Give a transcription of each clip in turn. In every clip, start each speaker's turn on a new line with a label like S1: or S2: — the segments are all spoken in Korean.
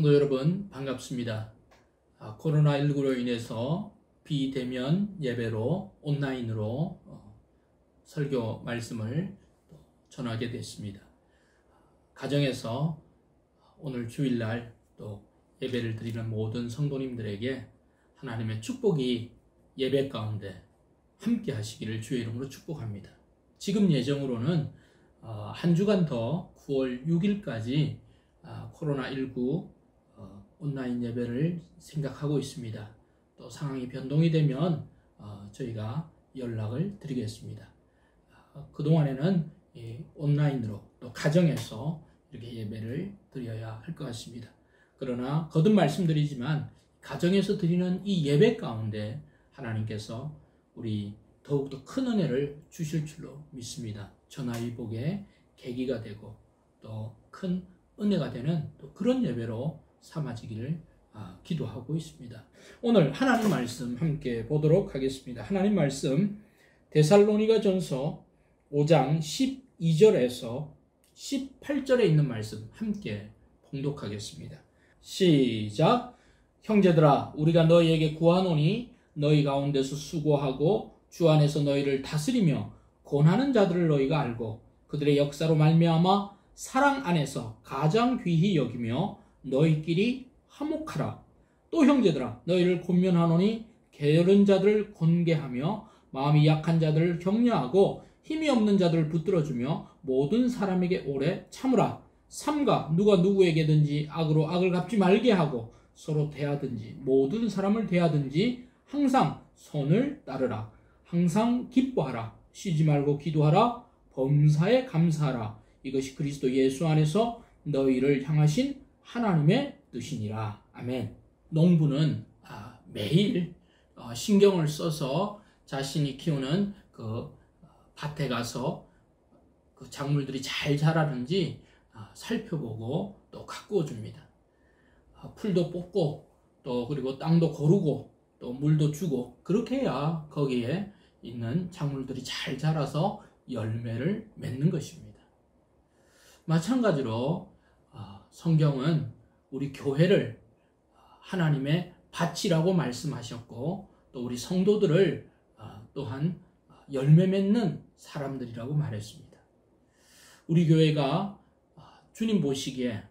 S1: 성도 여러분 반갑습니다. 코로나19로 인해서 비대면 예배로 온라인으로 설교 말씀을 전하게 됐습니다. 가정에서 오늘 주일날 또 예배를 드리는 모든 성도님들에게 하나님의 축복이 예배 가운데 함께 하시기를 주의 이름으로 축복합니다. 지금 예정으로는 한 주간 더 9월 6일까지 코로나19 온라인 예배를 생각하고 있습니다. 또 상황이 변동이 되면 저희가 연락을 드리겠습니다. 그동안에는 온라인으로 또 가정에서 이렇게 예배를 드려야 할 것 같습니다. 그러나 거듭 말씀드리지만 가정에서 드리는 이 예배 가운데 하나님께서 우리 더욱더 큰 은혜를 주실 줄로 믿습니다. 전화위복의 계기가 되고 또 큰 은혜가 되는 또 그런 예배로 삼아지기를 기도하고 있습니다. 오늘 하나님 말씀 함께 보도록 하겠습니다. 하나님 말씀 데살로니가전서 5장 12절에서 18절에 있는 말씀 함께 봉독하겠습니다. 시작. 형제들아, 우리가 너희에게 구하노니 너희 가운데서 수고하고 주 안에서 너희를 다스리며 권하는 자들을 너희가 알고 그들의 역사로 말미암아 사랑 안에서 가장 귀히 여기며 너희끼리 화목하라. 또 형제들아, 너희를 권면하노니 게으른 자들을 권계하며 마음이 약한 자들을 격려하고 힘이 없는 자들을 붙들어주며 모든 사람에게 오래 참으라. 삼가 누가 누구에게든지 악으로 악을 갚지 말게 하고 서로 대하든지 모든 사람을 대하든지 항상 선을 따르라. 항상 기뻐하라. 쉬지 말고 기도하라. 범사에 감사하라. 이것이 그리스도 예수 안에서 너희를 향하신 하나님의 뜻이니라. 아멘. 농부는 매일 신경을 써서 자신이 키우는 그 밭에 가서 그 작물들이 잘 자라는지 살펴보고 또 가꾸어 줍니다. 풀도 뽑고 또 그리고 땅도 고르고 또 물도 주고 그렇게 해야 거기에 있는 작물들이 잘 자라서 열매를 맺는 것입니다. 마찬가지로 성경은 우리 교회를 하나님의 밭이라고 말씀하셨고 또 우리 성도들을 또한 열매 맺는 사람들이라고 말했습니다. 우리 교회가 주님 보시기에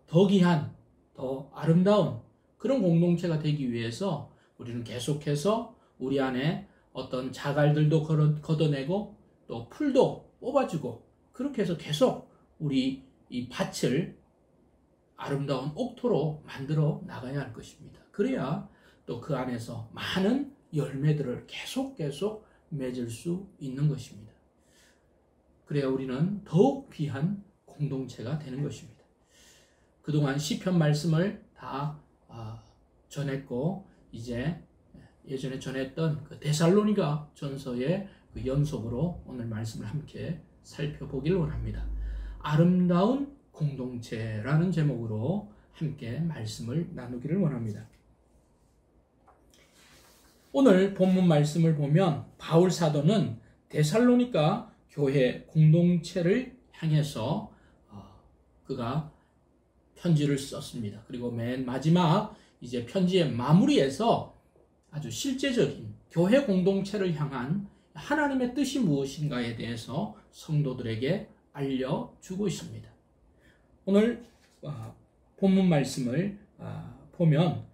S1: 더 귀한, 더 아름다운 그런 공동체가 되기 위해서 우리는 계속해서 우리 안에 어떤 자갈들도 걷어내고 또 풀도 뽑아주고 그렇게 해서 계속 우리 이 밭을 아름다운 옥토로 만들어 나가야 할 것입니다. 그래야 또 그 안에서 많은 열매들을 계속 맺을 수 있는 것입니다. 그래야 우리는 더욱 귀한 공동체가 되는 것입니다. 그동안 시편 말씀을 다 전했고 이제 예전에 전했던 그 데살로니가 전서의 그 연속으로 오늘 말씀을 함께 살펴보길 원합니다. 아름다운 공동체라는 제목으로 함께 말씀을 나누기를 원합니다. 오늘 본문 말씀을 보면 바울 사도는 데살로니가 교회 공동체를 향해서 그가 편지를 썼습니다. 그리고 맨 마지막 이제 편지의 마무리에서 아주 실제적인 교회 공동체를 향한 하나님의 뜻이 무엇인가에 대해서 성도들에게 알려주고 있습니다. 오늘 본문 말씀을 보면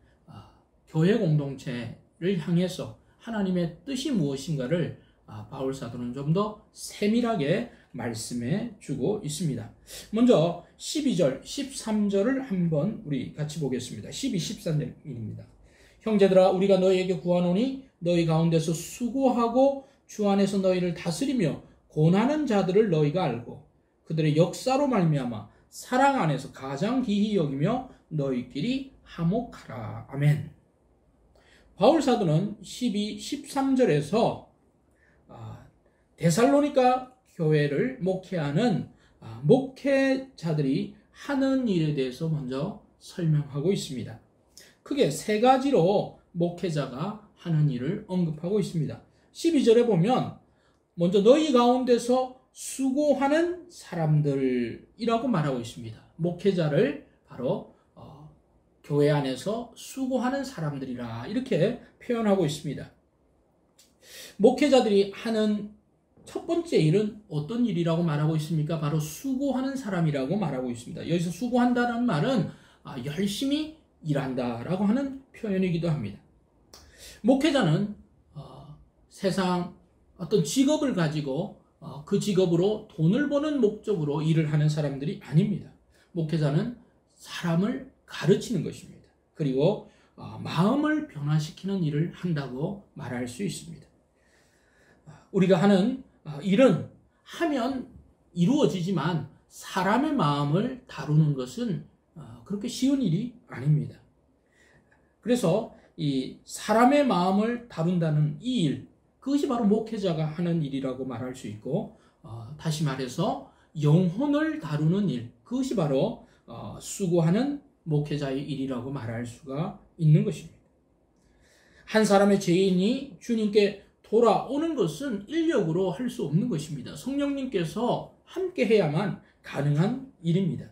S1: 교회 공동체를 향해서 하나님의 뜻이 무엇인가를 바울 사도는 좀 더 세밀하게 말씀해 주고 있습니다. 먼저 12절, 13절을 한번 우리 같이 보겠습니다. 12, 13절입니다. 형제들아, 우리가 너희에게 구하노니 너희 가운데서 수고하고 주 안에서 너희를 다스리며 권하는 자들을 너희가 알고 그들의 역사로 말미암아 사랑 안에서 가장 귀히 여기며 너희끼리 화목하라. 아멘. 바울 사도는 12, 13절에서 데살로니가 교회를 목회하는 목회자들이 하는 일에 대해서 먼저 설명하고 있습니다. 크게 세 가지로 목회자가 하는 일을 언급하고 있습니다. 12절에 보면 먼저 너희 가운데서 수고하는 사람들이라고 말하고 있습니다. 목회자를 바로 교회 안에서 수고하는 사람들이라 이렇게 표현하고 있습니다. 목회자들이 하는 첫 번째 일은 어떤 일이라고 말하고 있습니까? 바로 수고하는 사람이라고 말하고 있습니다. 여기서 수고한다는 말은 열심히 일한다라고 하는 표현이기도 합니다. 목회자는 세상 어떤 직업을 가지고 그 직업으로 돈을 버는 목적으로 일을 하는 사람들이 아닙니다. 목회자는 사람을 가르치는 것입니다. 그리고 마음을 변화시키는 일을 한다고 말할 수 있습니다. 우리가 하는 일은 하면 이루어지지만 사람의 마음을 다루는 것은 그렇게 쉬운 일이 아닙니다. 그래서 이 사람의 마음을 다룬다는 이 일, 그것이 바로 목회자가 하는 일이라고 말할 수 있고, 다시 말해서 영혼을 다루는 일, 그것이 바로 수고하는 목회자의 일이라고 말할 수가 있는 것입니다. 한 사람의 죄인이 주님께 돌아오는 것은 인력으로 할 수 없는 것입니다. 성령님께서 함께 해야만 가능한 일입니다.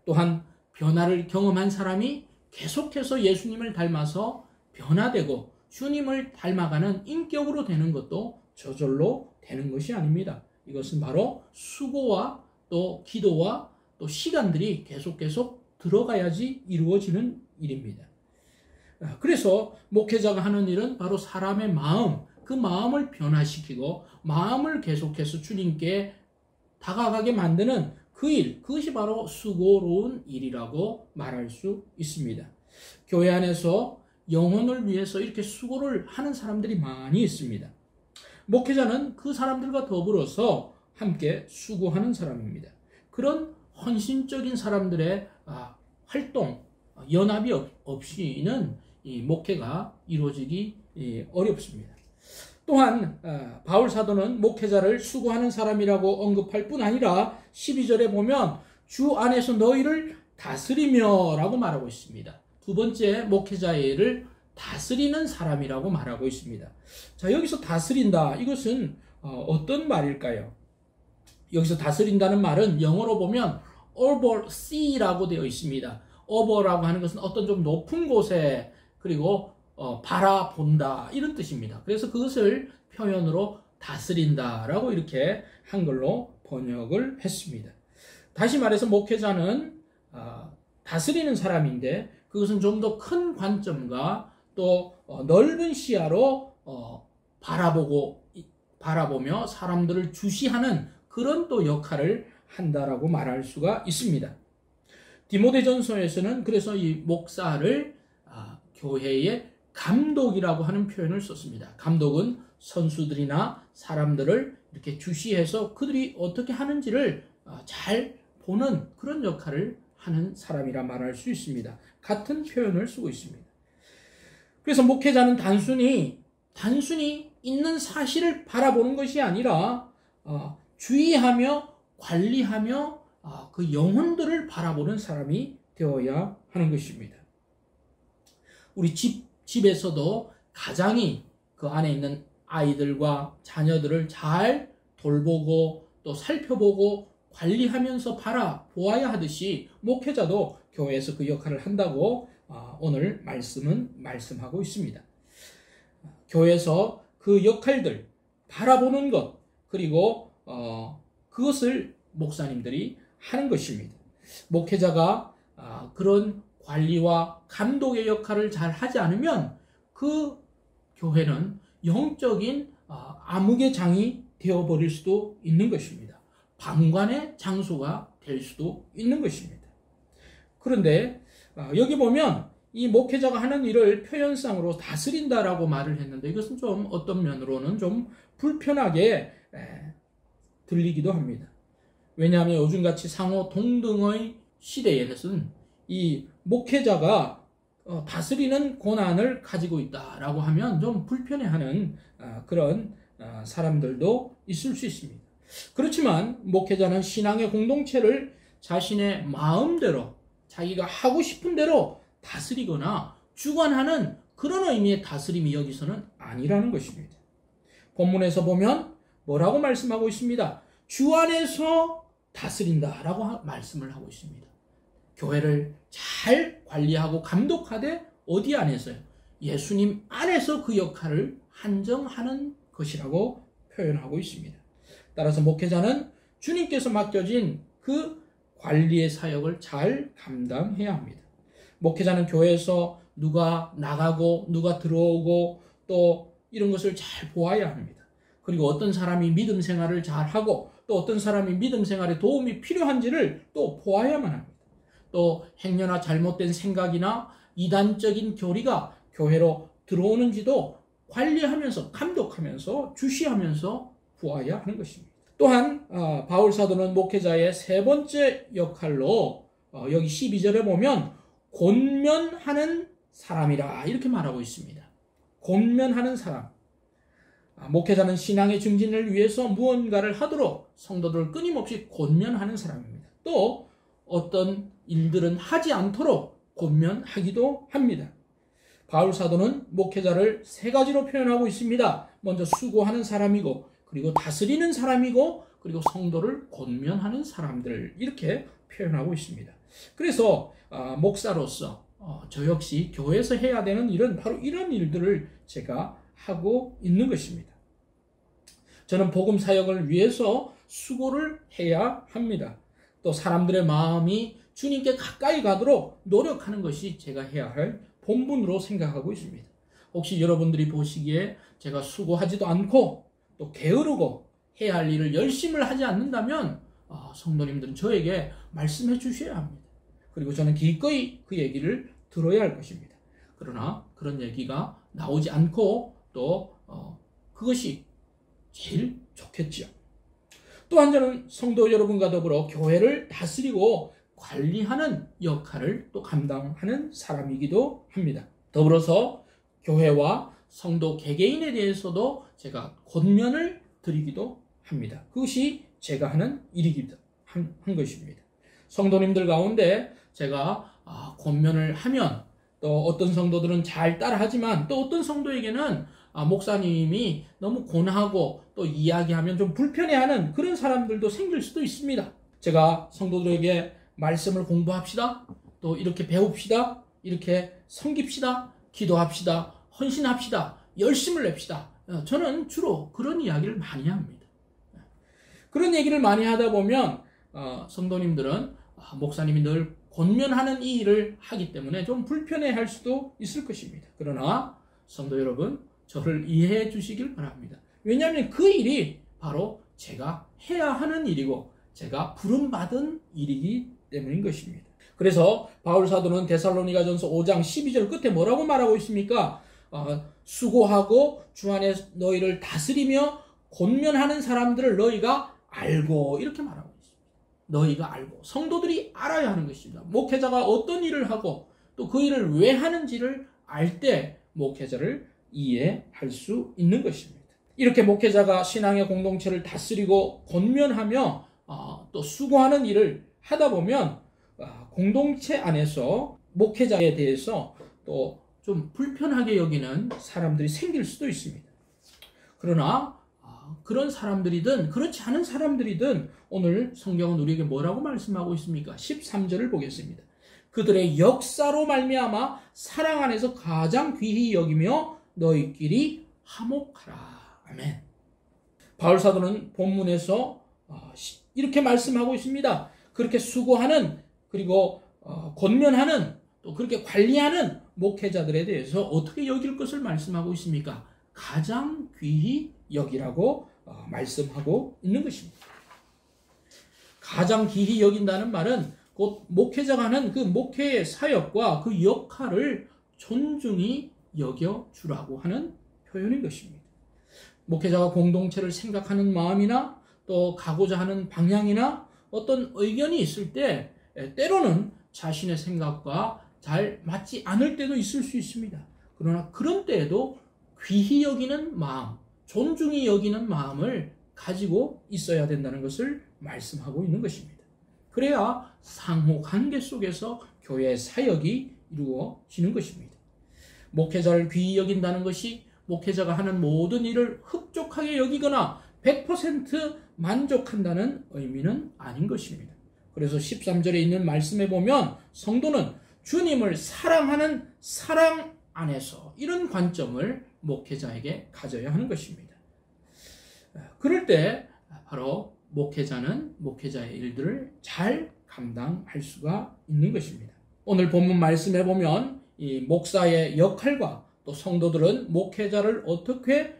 S1: 또한 변화를 경험한 사람이 계속해서 예수님을 닮아서 변화되고 주님을 닮아가는 인격으로 되는 것도 저절로 되는 것이 아닙니다. 이것은 바로 수고와 또 기도와 또 시간들이 계속 들어가야지 이루어지는 일입니다. 그래서 목회자가 하는 일은 바로 사람의 마음, 그 마음을 변화시키고 마음을 계속해서 주님께 다가가게 만드는 그 일, 그것이 바로 수고로운 일이라고 말할 수 있습니다. 교회 안에서 영혼을 위해서 이렇게 수고를 하는 사람들이 많이 있습니다. 목회자는 그 사람들과 더불어서 함께 수고하는 사람입니다. 그런 헌신적인 사람들의 활동, 연합이 없이는 이 목회가 이루어지기 어렵습니다. 또한 바울 사도는 목회자를 수고하는 사람이라고 언급할 뿐 아니라 12절에 보면 주 안에서 너희를 다스리며 라고 말하고 있습니다. 두 번째 목회자의 일을 다스리는 사람이라고 말하고 있습니다. 자, 여기서 다스린다, 이것은 어떤 말일까요? 여기서 다스린다는 말은 영어로 보면 oversee라고 되어 있습니다. over라고 하는 것은 어떤 좀 높은 곳에, 그리고 바라본다, 이런 뜻입니다. 그래서 그것을 표현으로 다스린다라고 이렇게 한글로 번역을 했습니다. 다시 말해서 목회자는 다스리는 사람인데 그것은 좀 더 큰 관점과 또 넓은 시야로 바라보며 사람들을 주시하는 그런 또 역할을 한다라고 말할 수가 있습니다. 디모데전서에서는 그래서 이 목사를 교회의 감독이라고 하는 표현을 썼습니다. 감독은 선수들이나 사람들을 이렇게 주시해서 그들이 어떻게 하는지를 잘 보는 그런 역할을 하는 사람이라 말할 수 있습니다. 같은 표현을 쓰고 있습니다. 그래서 목회자는 단순히 있는 사실을 바라보는 것이 아니라 주의하며 관리하며 그 영혼들을 바라보는 사람이 되어야 하는 것입니다. 우리 집에서도 가장이 그 안에 있는 아이들과 자녀들을 잘 돌보고 또 살펴보고 관리하면서 바라보아야 하듯이 목회자도 교회에서 그 역할을 한다고 오늘 말씀하고 있습니다. 교회에서 그 역할들 바라보는 것, 그리고 그것을 목사님들이 하는 것입니다. 목회자가 그런 관리와 감독의 역할을 잘 하지 않으면 그 교회는 영적인 암흑의 장이 되어버릴 수도 있는 것입니다. 방관의 장소가 될 수도 있는 것입니다. 그런데 여기 보면 이 목회자가 하는 일을 표현상으로 다스린다라고 말을 했는데 이것은 좀 어떤 면으로는 좀 불편하게 들리기도 합니다. 왜냐하면 요즘같이 상호 동등의 시대에는 이 목회자가 다스리는 권한을 가지고 있다라고 하면 좀 불편해하는 그런 사람들도 있을 수 있습니다. 그렇지만 목회자는 신앙의 공동체를 자신의 마음대로 자기가 하고 싶은 대로 다스리거나 주관하는 그런 의미의 다스림이 여기서는 아니라는 것입니다. 본문에서 보면 뭐라고 말씀하고 있습니다. 주 안에서 다스린다라고 말씀을 하고 있습니다. 교회를 잘 관리하고 감독하되 어디 안에서요? 예수님 안에서 그 역할을 한정하는 것이라고 표현하고 있습니다. 따라서 목회자는 주님께서 맡겨진 그 관리의 사역을 잘 감당해야 합니다. 목회자는 교회에서 누가 나가고 누가 들어오고 또 이런 것을 잘 보아야 합니다. 그리고 어떤 사람이 믿음 생활을 잘하고 또 어떤 사람이 믿음 생활에 도움이 필요한지를 또 보아야만 합니다. 또 행여나 잘못된 생각이나 이단적인 교리가 교회로 들어오는지도 관리하면서 감독하면서 주시하면서 보아야 하는 것입니다. 또한 바울 사도는 목회자의 세 번째 역할로 여기 12절에 보면 권면하는 사람이라 이렇게 말하고 있습니다. 권면하는 사람. 목회자는 신앙의 증진을 위해서 무언가를 하도록 성도들을 끊임없이 권면하는 사람입니다. 또 어떤 일들은 하지 않도록 권면하기도 합니다. 바울 사도는 목회자를 세 가지로 표현하고 있습니다. 먼저 수고하는 사람이고, 그리고 다스리는 사람이고, 그리고 성도를 권면하는 사람들, 이렇게 표현하고 있습니다. 그래서 목사로서 저 역시 교회에서 해야 되는 일은 바로 이런 일들을 제가 하고 있는 것입니다. 저는 복음 사역을 위해서 수고를 해야 합니다. 또 사람들의 마음이 주님께 가까이 가도록 노력하는 것이 제가 해야 할 본분으로 생각하고 있습니다. 혹시 여러분들이 보시기에 제가 수고하지도 않고 또 게으르고 해야 할 일을 열심히 하지 않는다면 성도님들은 저에게 말씀해 주셔야 합니다. 그리고 저는 기꺼이 그 얘기를 들어야 할 것입니다. 그러나 그런 얘기가 나오지 않고 또 그것이 제일 좋겠지요. 또한 저는 성도 여러분과 더불어 교회를 다스리고 관리하는 역할을 또 감당하는 사람이기도 합니다. 더불어서 교회와 성도 개개인에 대해서도 제가 권면을 드리기도 합니다. 그것이 제가 하는 일이기도 한 것입니다. 성도님들 가운데 제가 권면을 하면 또 어떤 성도들은 잘 따라하지만 또 어떤 성도에게는 목사님이 너무 권하고 또 이야기하면 좀 불편해하는 그런 사람들도 생길 수도 있습니다. 제가 성도들에게 말씀을 공부합시다. 또 이렇게 배웁시다. 이렇게 섬깁시다. 기도합시다. 헌신합시다. 열심을 냅시다. 저는 주로 그런 이야기를 많이 합니다. 그런 얘기를 많이 하다 보면 성도님들은 목사님이 늘 권면하는 이 일을 하기 때문에 좀 불편해할 수도 있을 것입니다. 그러나 성도 여러분, 저를 이해해 주시길 바랍니다. 왜냐하면 그 일이 바로 제가 해야 하는 일이고 제가 부름받은 일이기 때문인 것입니다. 그래서 바울 사도는 데살로니가전서 5장 12절 끝에 뭐라고 말하고 있습니까? 수고하고 주 안에 너희를 다스리며 권면하는 사람들을 너희가 알고, 이렇게 말하고 있습니다. 너희가 알고, 성도들이 알아야 하는 것입니다. 목회자가 어떤 일을 하고 또 그 일을 왜 하는지를 알 때 목회자를 이해할 수 있는 것입니다. 이렇게 목회자가 신앙의 공동체를 다스리고 권면하며 또 수고하는 일을 하다 보면 공동체 안에서 목회자에 대해서 또 좀 불편하게 여기는 사람들이 생길 수도 있습니다. 그러나 그런 사람들이든 그렇지 않은 사람들이든 오늘 성경은 우리에게 뭐라고 말씀하고 있습니까? 13절을 보겠습니다. 그들의 역사로 말미암아 사랑 안에서 가장 귀히 여기며 너희끼리 화목하라. 아멘. 바울 사도는 본문에서 이렇게 말씀하고 있습니다. 그렇게 수고하는, 그리고 권면하는, 또 그렇게 관리하는 목회자들에 대해서 어떻게 여길 것을 말씀하고 있습니까? 가장 귀히 여기라고 말씀하고 있는 것입니다. 가장 귀히 여긴다는 말은 곧 목회자가 하는 그 목회의 사역과 그 역할을 존중히 여겨주라고 하는 표현인 것입니다. 목회자가 공동체를 생각하는 마음이나 또 가고자 하는 방향이나 어떤 의견이 있을 때 때로는 자신의 생각과 잘 맞지 않을 때도 있을 수 있습니다. 그러나 그런 때에도 귀히 여기는 마음, 존중히 여기는 마음을 가지고 있어야 된다는 것을 말씀하고 있는 것입니다. 그래야 상호 관계 속에서 교회의 사역이 이루어지는 것입니다. 목회자를 귀히 여긴다는 것이 목회자가 하는 모든 일을 흡족하게 여기거나 100% 만족한다는 의미는 아닌 것입니다. 그래서 13절에 있는 말씀에 보면 성도는 주님을 사랑하는 사랑 안에서 이런 관점을 목회자에게 가져야 하는 것입니다. 그럴 때 바로 목회자는 목회자의 일들을 잘 감당할 수가 있는 것입니다. 오늘 본문 말씀에 보면 이 목사의 역할과 또 성도들은 목회자를 어떻게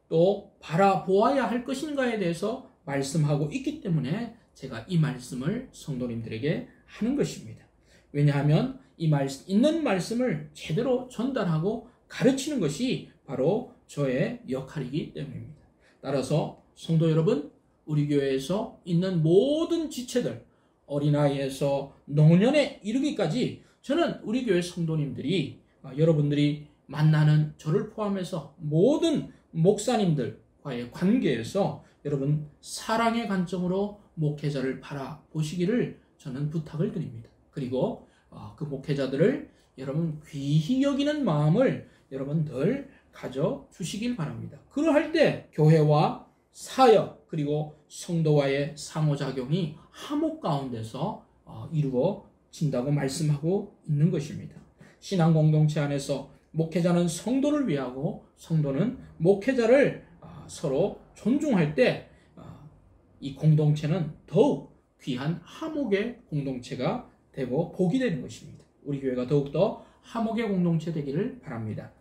S1: 또 바라보아야 할 것인가에 대해서 말씀하고 있기 때문에 제가 이 말씀을 성도님들에게 하는 것입니다. 왜냐하면 있는 말씀을 제대로 전달하고 가르치는 것이 바로 저의 역할이기 때문입니다. 따라서 성도 여러분, 우리 교회에서 있는 모든 지체들, 어린아이에서 노년에 이르기까지 저는 우리 교회 성도님들이 여러분들이 만나는 저를 포함해서 모든 목사님들과의 관계에서 여러분 사랑의 관점으로 목회자를 바라보시기를 저는 부탁을 드립니다. 그리고 그 목회자들을 여러분 귀히 여기는 마음을 여러분 늘 가져주시길 바랍니다. 그러할 때 교회와 사역 그리고 성도와의 상호작용이 화목 가운데서 이루어진다고 말씀하고 있는 것입니다. 신앙 공동체 안에서 목회자는 성도를 위하고 성도는 목회자를 서로 존중할 때 이 공동체는 더욱 귀한 화목의 공동체가 되고 복이 되는 것입니다. 우리 교회가 더욱더 화목의 공동체 되기를 바랍니다.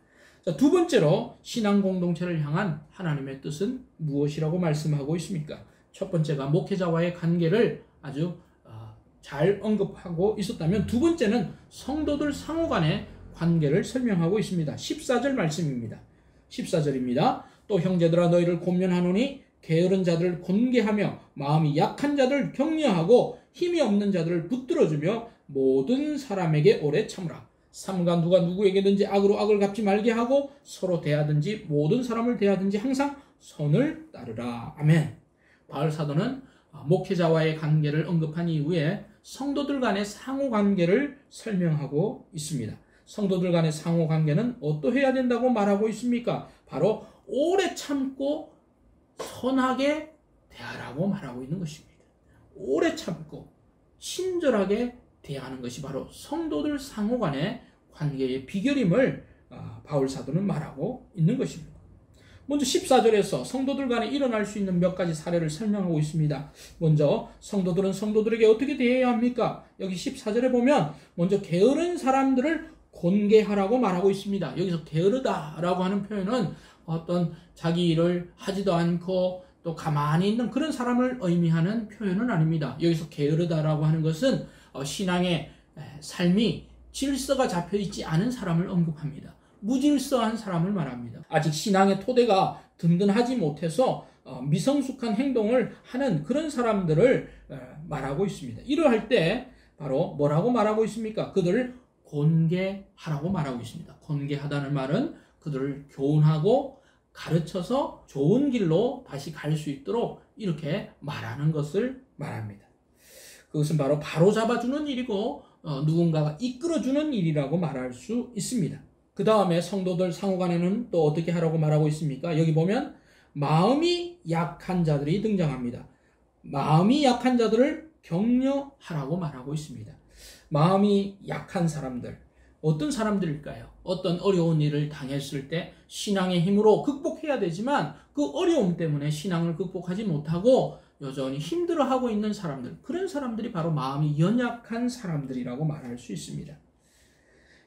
S1: 자, 두 번째로 신앙 공동체를 향한 하나님의 뜻은 무엇이라고 말씀하고 있습니까? 첫 번째가 목회자와의 관계를 아주 잘 언급하고 있었다면 두 번째는 성도들 상호 간의 관계를 설명하고 있습니다. 14절 말씀입니다. 14절입니다. 또 형제들아 너희를 권면하노니 게으른 자들을 권계하며 마음이 약한 자들을 격려하고 힘이 없는 자들을 붙들어주며 모든 사람에게 오래 참으라. 삼가 누가 누구에게든지 악으로 악을 갚지 말게 하고 서로 대하든지 모든 사람을 대하든지 항상 선을 따르라. 아멘. 바울 사도는 목회자와의 관계를 언급한 이후에 성도들 간의 상호 관계를 설명하고 있습니다. 성도들 간의 상호 관계는 어떠해야 된다고 말하고 있습니까? 바로 오래 참고 선하게 대하라고 말하고 있는 것입니다. 오래 참고 친절하게 대하는 것이 바로 성도들 상호 간의 관계의 비결임을 바울 사도는 말하고 있는 것입니다. 먼저 14절에서 성도들 간에 일어날 수 있는 몇 가지 사례를 설명하고 있습니다. 먼저 성도들은 성도들에게 어떻게 대해야 합니까? 여기 14절에 보면 먼저 게으른 사람들을 권계하라고 말하고 있습니다. 여기서 게으르다라고 하는 표현은 어떤 자기 일을 하지도 않고 또 가만히 있는 그런 사람을 의미하는 표현은 아닙니다. 여기서 게으르다라고 하는 것은 신앙의 삶이 질서가 잡혀있지 않은 사람을 언급합니다. 무질서한 사람을 말합니다. 아직 신앙의 토대가 든든하지 못해서 미성숙한 행동을 하는 그런 사람들을 말하고 있습니다. 이러할 때 바로 뭐라고 말하고 있습니까? 그들을 권계하라고 말하고 있습니다. 권계하다는 말은 그들을 교훈하고 가르쳐서 좋은 길로 다시 갈 수 있도록 이렇게 말하는 것을 말합니다. 그것은 바로 잡아주는 일이고 누군가가 이끌어주는 일이라고 말할 수 있습니다. 그 다음에 성도들 상호간에는 또 어떻게 하라고 말하고 있습니까? 여기 보면 마음이 약한 자들이 등장합니다. 마음이 약한 자들을 격려하라고 말하고 있습니다. 마음이 약한 사람들, 어떤 사람들일까요? 어떤 어려운 일을 당했을 때 신앙의 힘으로 극복해야 되지만 그 어려움 때문에 신앙을 극복하지 못하고 여전히 힘들어하고 있는 사람들, 그런 사람들이 바로 마음이 연약한 사람들이라고 말할 수 있습니다.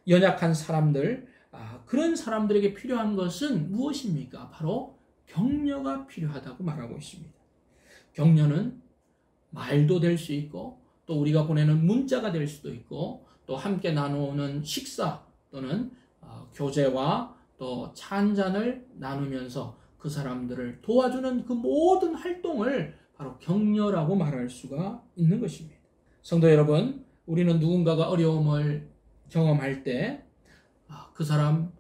S1: 연약한 사람들, 그런 사람들에게 필요한 것은 무엇입니까? 바로 격려가 필요하다고 말하고 있습니다. 격려는 말도 될 수 있고 또 우리가 보내는 문자가 될 수도 있고 또 함께 나누는 식사 또는 교제와 또 차 한잔을 나누면서 그 사람들을 도와주는 그 모든 활동을 바로 격려라고 말할 수가 있는 것입니다. 성도 여러분, 우리는 누군가가 어려움을 경험할 때 그 사람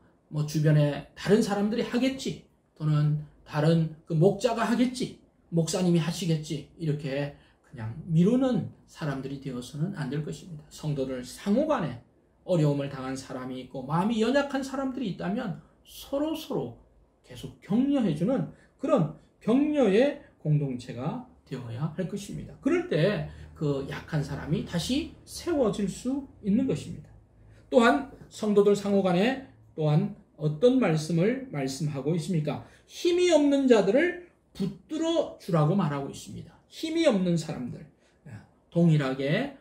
S1: 주변에 다른 사람들이 하겠지 또는 다른 그 목자가 하겠지 목사님이 하시겠지 이렇게 그냥 미루는 사람들이 되어서는 안 될 것입니다. 성도들 상호간에 어려움을 당한 사람이 있고 마음이 연약한 사람들이 있다면 서로 계속 격려해주는 그런 격려의 공동체가 되어야 할 것입니다. 그럴 때 그 약한 사람이 다시 세워질 수 있는 것입니다. 또한 성도들 상호 간에 또한 어떤 말씀을 말씀하고 있습니까? 힘이 없는 자들을 붙들어 주라고 말하고 있습니다. 힘이 없는 사람들, 동일하게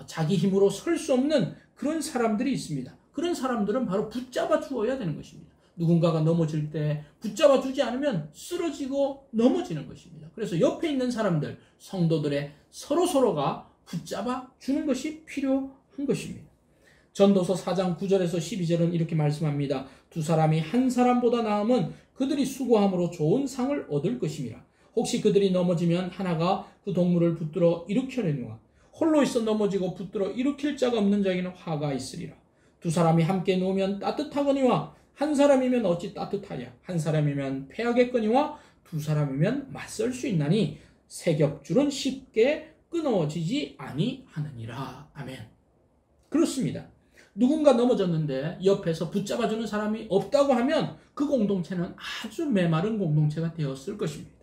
S1: 자기 힘으로 설 수 없는 그런 사람들이 있습니다. 그런 사람들은 바로 붙잡아 주어야 되는 것입니다. 누군가가 넘어질 때 붙잡아 주지 않으면 쓰러지고 넘어지는 것입니다. 그래서 옆에 있는 사람들, 성도들의 서로서로가 붙잡아 주는 것이 필요한 것입니다. 전도서 4장 9절에서 12절은 이렇게 말씀합니다. 두 사람이 한 사람보다 나으면 그들이 수고함으로 좋은 상을 얻을 것임이라. 혹시 그들이 넘어지면 하나가 그 동물을 붙들어 일으켜내노라. 홀로 있어 넘어지고 붙들어 일으킬 자가 없는 자에게는 화가 있으리라. 두 사람이 함께 누우면 따뜻하거니와 한 사람이면 어찌 따뜻하랴. 한 사람이면 패하겠거니와 두 사람이면 맞설 수 있나니 세 겹줄은 쉽게 끊어지지 아니하느니라. 아멘. 그렇습니다. 누군가 넘어졌는데 옆에서 붙잡아주는 사람이 없다고 하면 그 공동체는 아주 메마른 공동체가 되었을 것입니다.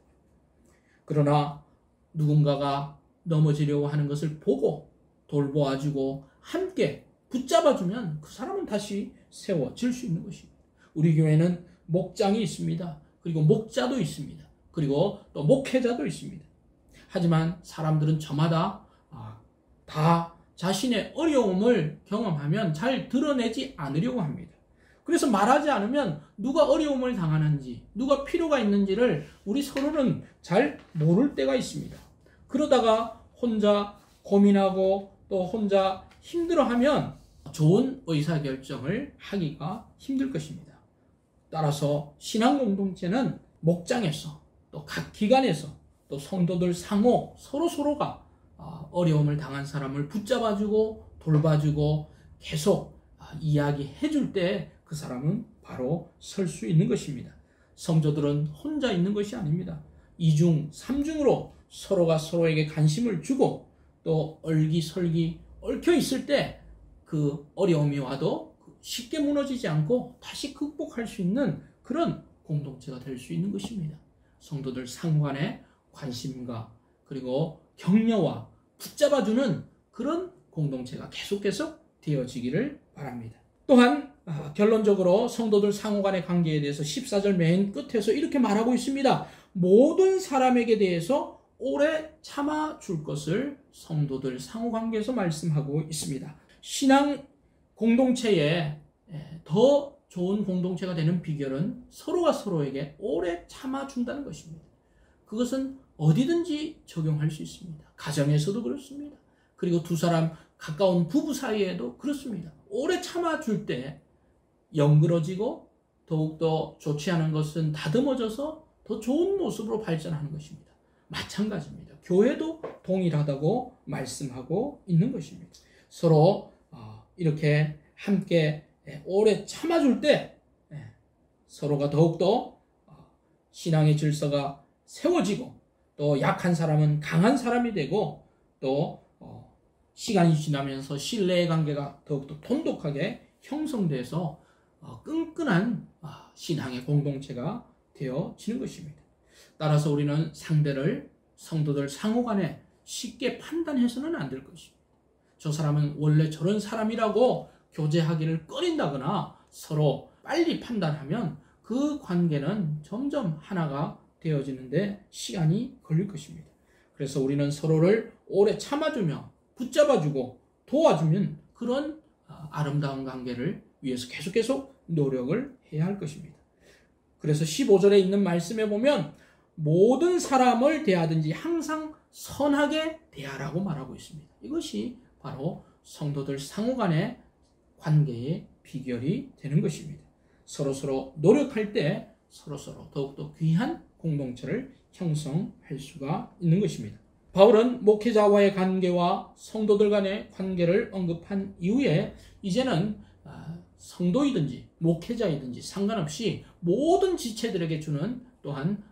S1: 그러나 누군가가 넘어지려고 하는 것을 보고 돌보아주고 함께 붙잡아주면 그 사람은 다시 세워질 수 있는 것입니다. 우리 교회는 목장이 있습니다. 그리고 목자도 있습니다. 그리고 또 목회자도 있습니다. 하지만 사람들은 저마다 다 자신의 어려움을 경험하면 잘 드러내지 않으려고 합니다. 그래서 말하지 않으면 누가 어려움을 당하는지, 누가 필요가 있는지를 우리 서로는 잘 모를 때가 있습니다. 그러다가 혼자 고민하고 또 혼자 힘들어하면 좋은 의사결정을 하기가 힘들 것입니다. 따라서 신앙 공동체는 목장에서 또 각 기관에서 또 성도들 상호 서로서로가 어려움을 당한 사람을 붙잡아주고 돌봐주고 계속 이야기해 줄 때 그 사람은 바로 설 수 있는 것입니다. 성도들은 혼자 있는 것이 아닙니다. 이중, 삼중으로 서로가 서로에게 관심을 주고 또 얼기설기 얽혀 있을 때 그 어려움이 와도 쉽게 무너지지 않고 다시 극복할 수 있는 그런 공동체가 될 수 있는 것입니다. 성도들 상관의 관심과 그리고 격려와 붙잡아주는 그런 공동체가 계속 되어지기를 바랍니다. 또한 결론적으로 성도들 상호 간의 관계에 대해서 14절 맨 끝에서 이렇게 말하고 있습니다. 모든 사람에게 대해서 오래 참아줄 것을 성도들 상호 관계에서 말씀하고 있습니다. 신앙 공동체에 더 좋은 공동체가 되는 비결은 서로가 서로에게 오래 참아준다는 것입니다. 그것은 어디든지 적용할 수 있습니다. 가정에서도 그렇습니다. 그리고 두 사람 가까운 부부 사이에도 그렇습니다. 오래 참아줄 때 영그러지고 더욱더 좋지 않은 것은 다듬어져서 더 좋은 모습으로 발전하는 것입니다. 마찬가지입니다. 교회도 동일하다고 말씀하고 있는 것입니다. 서로 이렇게 함께 오래 참아줄 때 서로가 더욱더 신앙의 질서가 세워지고 또 약한 사람은 강한 사람이 되고 또 시간이 지나면서 신뢰의 관계가 더욱더 돈독하게 형성돼서 끈끈한 신앙의 공동체가 되어지는 것입니다. 따라서 우리는 상대를 성도들 상호 간에 쉽게 판단해서는 안 될 것입니다. 저 사람은 원래 저런 사람이라고 교제하기를 꺼린다거나 서로 빨리 판단하면 그 관계는 점점 하나가 되어지는데 시간이 걸릴 것입니다. 그래서 우리는 서로를 오래 참아주며 붙잡아주고 도와주면 그런 아름다운 관계를 위해서 계속 노력을 해야 할 것입니다. 그래서 15절에 있는 말씀에 보면 모든 사람을 대하든지 항상 선하게 대하라고 말하고 있습니다. 이것이 바로 성도들 상호 간의 관계의 비결이 되는 것입니다. 서로서로 노력할 때 서로서로 더욱더 귀한 공동체를 형성할 수가 있는 것입니다. 바울은 목회자와의 관계와 성도들 간의 관계를 언급한 이후에 이제는 성도이든지 목회자이든지 상관없이 모든 지체들에게 주는 또한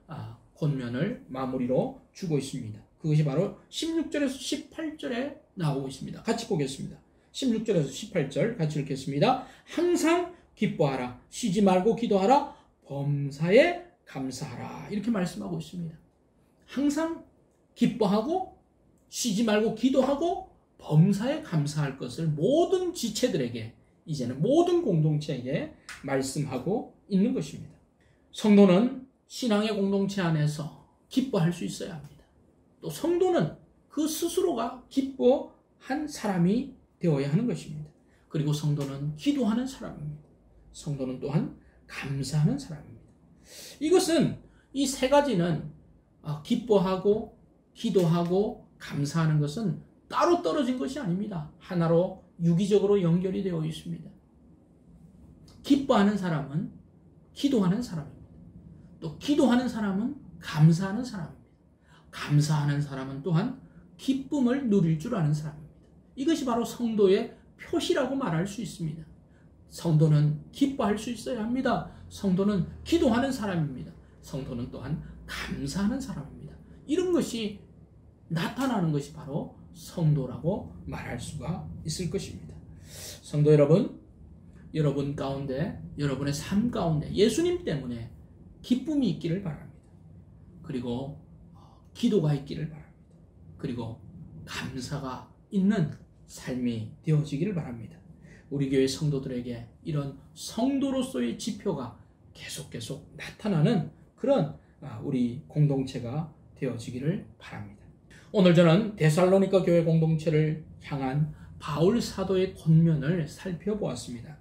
S1: 권면을 마무리로 주고 있습니다. 그것이 바로 16절에서 18절에 나오고 있습니다. 같이 보겠습니다. 16절에서 18절 같이 읽겠습니다. 항상 기뻐하라. 쉬지 말고 기도하라. 범사에 감사하라. 이렇게 말씀하고 있습니다. 항상 기뻐하고 쉬지 말고 기도하고 범사에 감사할 것을 모든 지체들에게, 이제는 모든 공동체에게 말씀하고 있는 것입니다. 성도는 신앙의 공동체 안에서 기뻐할 수 있어야 합니다. 또 성도는 그 스스로가 기뻐한 사람이 되어야 하는 것입니다. 그리고 성도는 기도하는 사람입니다. 성도는 또한 감사하는 사람입니다. 이것은, 이 세 가지는 기뻐하고 기도하고 감사하는 것은 따로 떨어진 것이 아닙니다. 하나로 유기적으로 연결이 되어 있습니다. 기뻐하는 사람은 기도하는 사람입니다. 또 기도하는 사람은 감사하는 사람입니다. 감사하는 사람은 또한 기쁨을 누릴 줄 아는 사람입니다. 이것이 바로 성도의 표시라고 말할 수 있습니다. 성도는 기뻐할 수 있어야 합니다. 성도는 기도하는 사람입니다. 성도는 또한 감사하는 사람입니다. 이런 것이 나타나는 것이 바로 성도라고 말할 수가 있을 것입니다. 성도 여러분, 여러분 가운데, 여러분의 삶 가운데 예수님 때문에 기쁨이 있기를 바랍니다. 그리고 기도가 있기를 바랍니다. 그리고 감사가 있는 삶이 되어지기를 바랍니다. 우리 교회 성도들에게 이런 성도로서의 지표가 계속 나타나는 그런 우리 공동체가 되어지기를 바랍니다. 오늘 저는 데살로니가 교회 공동체를 향한 바울 사도의 권면을 살펴보았습니다.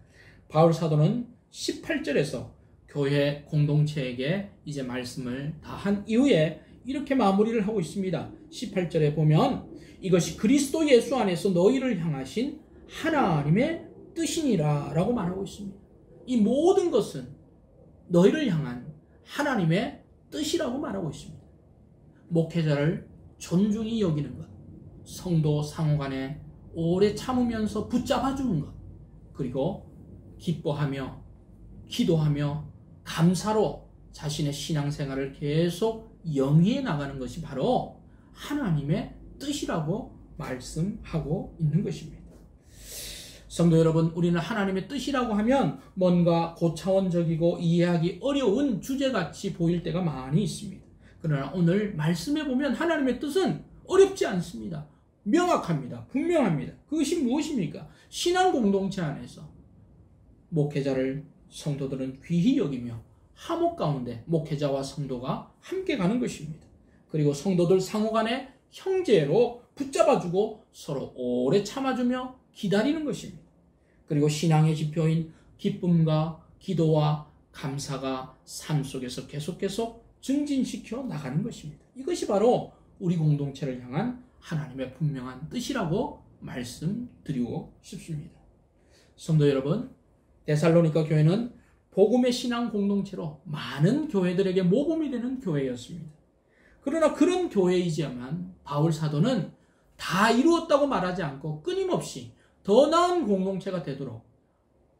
S1: 바울 사도는 18절에서 교회 공동체에게 이제 말씀을 다 한 이후에 이렇게 마무리를 하고 있습니다. 18절에 보면 이것이 그리스도 예수 안에서 너희를 향하신 하나님의 뜻이니라 라고 말하고 있습니다. 이 모든 것은 너희를 향한 하나님의 뜻이라고 말하고 있습니다. 목회자를 존중히 여기는 것, 성도 상호간에 오래 참으면서 붙잡아주는 것, 그리고 기뻐하며 기도하며 감사로 자신의 신앙생활을 계속 영위해 나가는 것이 바로 하나님의 뜻이라고 말씀하고 있는 것입니다. 성도 여러분, 우리는 하나님의 뜻이라고 하면 뭔가 고차원적이고 이해하기 어려운 주제같이 보일 때가 많이 있습니다. 그러나 오늘 말씀해 보면 하나님의 뜻은 어렵지 않습니다. 명확합니다. 분명합니다. 그것이 무엇입니까? 신앙 공동체 안에서 목회자를 성도들은 귀히 여기며 화목 가운데 목회자와 성도가 함께 가는 것입니다. 그리고 성도들 상호간에 형제로 붙잡아주고 서로 오래 참아주며 기다리는 것입니다. 그리고 신앙의 지표인 기쁨과 기도와 감사가 삶 속에서 계속 증진시켜 나가는 것입니다. 이것이 바로 우리 공동체를 향한 하나님의 분명한 뜻이라고 말씀드리고 싶습니다. 성도 여러분, 데살로니가 교회는 복음의 신앙 공동체로 많은 교회들에게 모범이 되는 교회였습니다. 그러나 그런 교회이지만 바울 사도는 다 이루었다고 말하지 않고 끊임없이 더 나은 공동체가 되도록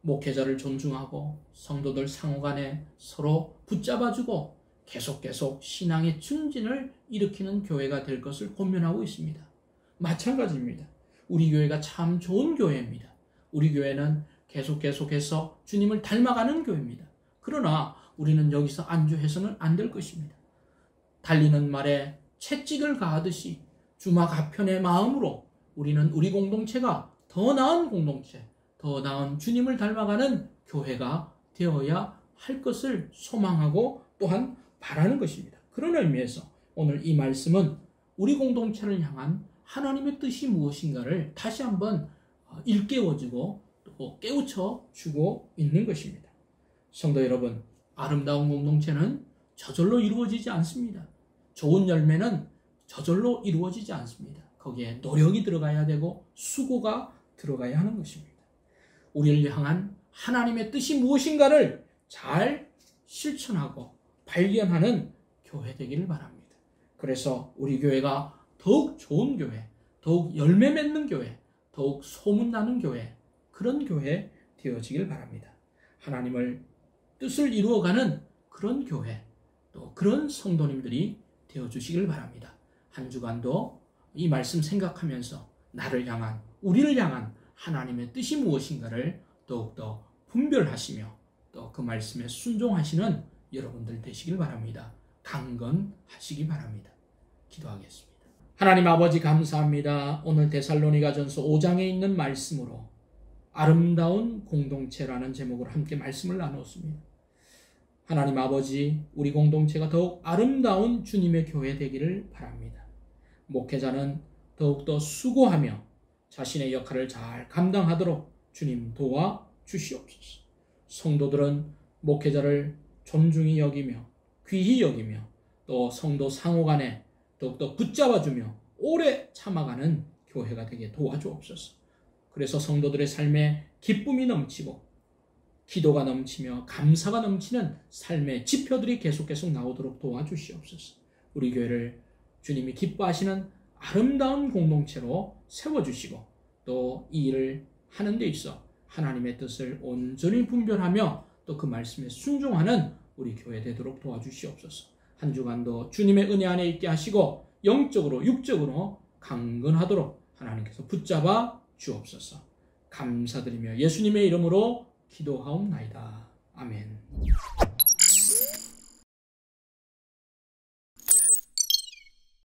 S1: 목회자를 존중하고 성도들 상호간에 서로 붙잡아주고 계속 신앙의 증진을 일으키는 교회가 될 것을 권면하고 있습니다. 마찬가지입니다. 우리 교회가 참 좋은 교회입니다. 우리 교회는 계속해서 주님을 닮아가는 교회입니다. 그러나 우리는 여기서 안주해서는 안 될 것입니다. 달리는 말에 채찍을 가하듯이 주마가편의 마음으로 우리는 우리 공동체가 더 나은 공동체, 더 나은 주님을 닮아가는 교회가 되어야 할 것을 소망하고 또한 바라는 것입니다. 그런 의미에서 오늘 이 말씀은 우리 공동체를 향한 하나님의 뜻이 무엇인가를 다시 한번 일깨워주고 또 깨우쳐 주고 있는 것입니다. 성도 여러분, 아름다운 공동체는 저절로 이루어지지 않습니다. 좋은 열매는 저절로 이루어지지 않습니다. 거기에 노력이 들어가야 되고 수고가 들어가야 하는 것입니다. 우리를 향한 하나님의 뜻이 무엇인가를 잘 실천하고 발견하는 교회 되기를 바랍니다. 그래서 우리 교회가 더욱 좋은 교회, 더욱 열매 맺는 교회, 더욱 소문나는 교회, 그런 교회 되어지길 바랍니다. 하나님을 뜻을 이루어가는 그런 교회, 또 그런 성도님들이 되어주시길 바랍니다. 한 주간도 이 말씀 생각하면서 나를 향한, 우리를 향한 하나님의 뜻이 무엇인가를 더욱더 분별하시며 또 그 말씀에 순종하시는 여러분들 되시길 바랍니다. 강건하시기 바랍니다. 기도하겠습니다. 하나님 아버지 감사합니다. 오늘 데살로니가전서 5장에 있는 말씀으로 아름다운 공동체라는 제목으로 함께 말씀을 나누었습니다. 하나님 아버지, 우리 공동체가 더욱 아름다운 주님의 교회 되기를 바랍니다. 목회자는 더욱더 수고하며 자신의 역할을 잘 감당하도록 주님 도와주시옵소서. 성도들은 목회자를 존중히 여기며 귀히 여기며 또 성도 상호 간에 더욱더 붙잡아주며 오래 참아가는 교회가 되게 도와주옵소서. 그래서 성도들의 삶에 기쁨이 넘치고 기도가 넘치며 감사가 넘치는 삶의 지표들이 계속 나오도록 도와주시옵소서. 우리 교회를 주님이 기뻐하시는 아름다운 공동체로 세워주시고 또 이 일을 하는 데 있어 하나님의 뜻을 온전히 분별하며 또 그 말씀에 순종하는 우리 교회 되도록 도와주시옵소서. 한 주간도 주님의 은혜 안에 있게 하시고 영적으로 육적으로 강건하도록 하나님께서 붙잡아 주옵소서. 감사드리며 예수님의 이름으로 기도하옵나이다. 아멘.